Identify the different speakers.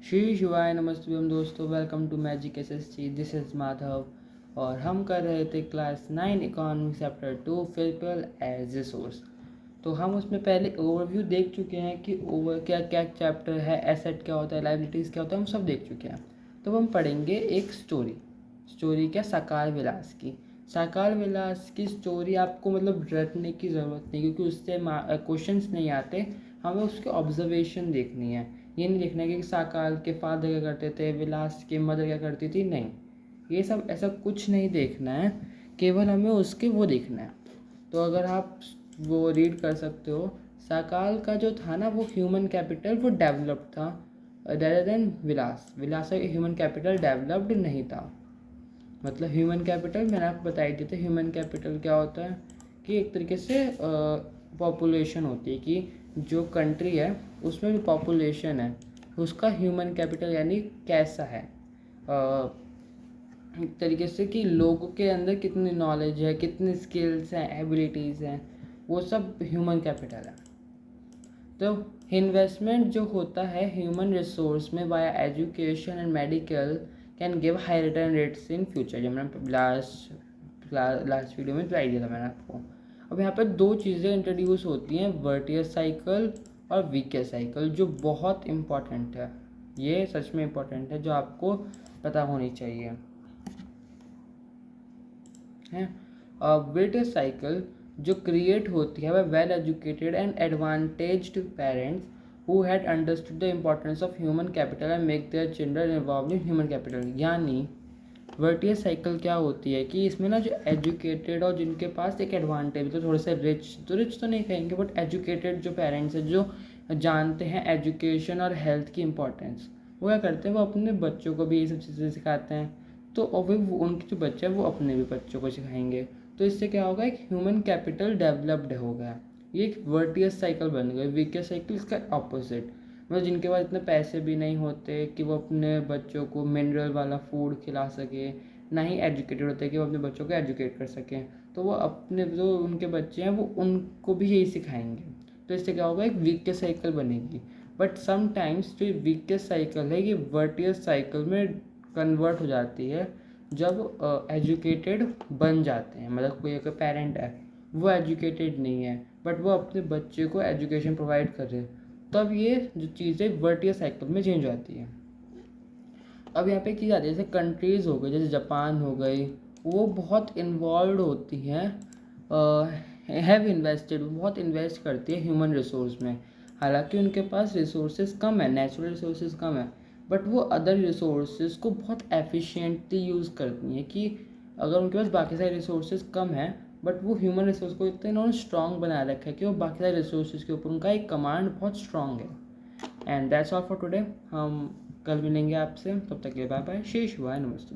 Speaker 1: श्री शिवाय नमस्ते दोस्तों, welcome to magic SSC. This is Madhav और हम कर रहे थे class 9 economics chapter 2 people as a source. तो हम उसमें पहले ओवरव्यू देख चुके हैं कि ओवर क्या क्या चैप्टर है, एसेट क्या होता है, लायबिलिटीज़ क्या होता है, हम सब देख चुके हैं। तो हम पढ़ेंगे एक स्टोरी क्या, साकार विलास की। साकार विलास की स्टोरी आपको मतलब रटने की ज़रूरत नहीं, क्योंकि उससे क्वेश्चंस नहीं आते। हमें उसके ऑब्जर्वेशन देखनी है। ये नहीं देखना है कि साकार के फादर क्या करते थे, विलास की मदर क्या करती थी, नहीं, ये सब ऐसा कुछ नहीं देखना है। केवल हमें उसके वो देखना है। तो अगर आप वो रीड कर सकते हो, साकार का जो था ना वो ह्यूमन कैपिटल वो डेवलप्ड था रेदर देन विलास का ह्यूमन कैपिटल डेवलप्ड नहीं था। मतलब ह्यूमन कैपिटल मैंने आपको बताई दी थी। ह्यूमन कैपिटल क्या होता है कि एक तरीके से पॉपुलेशन होती है, कि जो कंट्री है उसमें जो पॉपुलेशन है उसका ह्यूमन कैपिटल यानी कैसा है, एक तरीके से कि लोगों के अंदर कितनी नॉलेज है, कितनी स्किल्स हैं, एबिलिटीज़ हैं, वो सब ह्यूमन कैपिटल है। तो इन्वेस्टमेंट जो होता है ह्यूमन रिसोर्स में via education and medical can give high return rates in future, जो मैंने लास्ट वीडियो में बताई दिया था मैंने आपको। अब यहाँ पर दो चीज़ें इंट्रोड्यूस होती हैं, वर्टियस साइकिल और वीकेस साइकिल, जो बहुत इम्पॉर्टेंट है। ये सच में इम्पॉर्टेंट है, जो आपको पता होनी चाहिए है। वर्टियस साइकिल जो क्रिएट होती है वह well educated and advantaged parents who had understood the importance of human capital and make their children involve in human capital. यानी वर्टियस साइकिल क्या होती है कि इसमें ना जो एजुकेटेड और जिनके पास एक एडवांटेज, तो थोड़े से रिच तो नहीं कहेंगे, बट एजुकेटेड जो पेरेंट्स हैं जो जानते हैं एजुकेशन और हेल्थ की इम्पोर्टेंस, वो क्या करते हैं, वो अपने बच्चों को भी ये सब चीज़ें सिखाते हैं। तो और वो उनके जो बच्चे हैं वो अपने भी बच्चों को सिखाएंगे। तो इससे क्या होगा, एक ह्यूमन कैपिटल डेवलप्ड होगा। ये एक वर्टियस साइकिल बन गई। वीकेस साइकिल इसका ऑपोजिट, मतलब जिनके पास इतने पैसे भी नहीं होते कि वो अपने बच्चों को मिनरल वाला फूड खिला सके, ना ही एजुकेटेड होते कि वो अपने बच्चों को एजुकेट कर सकें, तो वो अपने जो उनके बच्चे हैं वो उनको भी यही सिखाएंगे। तो इससे क्या होगा, एक वीकेस साइकिल बनेगी। बट समटाइम्स जो वीकेस साइकिल है ये वर्टियस साइकिल में कन्वर्ट हो जाती है जब एजुकेटेड बन जाते हैं। मतलब कोई अगर पेरेंट है वो एजुकेटेड नहीं है बट वो अपने बच्चे को एजुकेशन प्रोवाइड कर रहे हैं, तब ये जो चीज़ें वर्टियस साइकिल में चेंज होती है। अब यहाँ पे एक चीज़ आती है, जैसे कंट्रीज़ हो गई, जैसे जापान हो गई, वो बहुत इन्वॉल्व होती हैं, हैव इन्वेस्टेड, बहुत इन्वेस्ट करती है ह्यूमन रिसोर्स में। हालांकि उनके पास रिसोर्सेज कम है, नेचुरल रिसोर्सेज कम है, बट वो अदर रिसोर्सेज को बहुत एफिशिएंटली यूज़ करती हैं। कि अगर उनके पास बाकी सारे रिसोर्सेज कम हैं बट वो ह्यूमन रिसोर्स को इतना इन्होंने स्ट्रॉन्ग बनाए रखा है कि वो बाकी सारे रिसोर्सेज के ऊपर उनका एक कमांड बहुत स्ट्रॉन्ग है। And that's all for today. हम कल मिलेंगे आपसे, तब तक के लिए बाय बाय, शेष हुआ है, नमस्ते।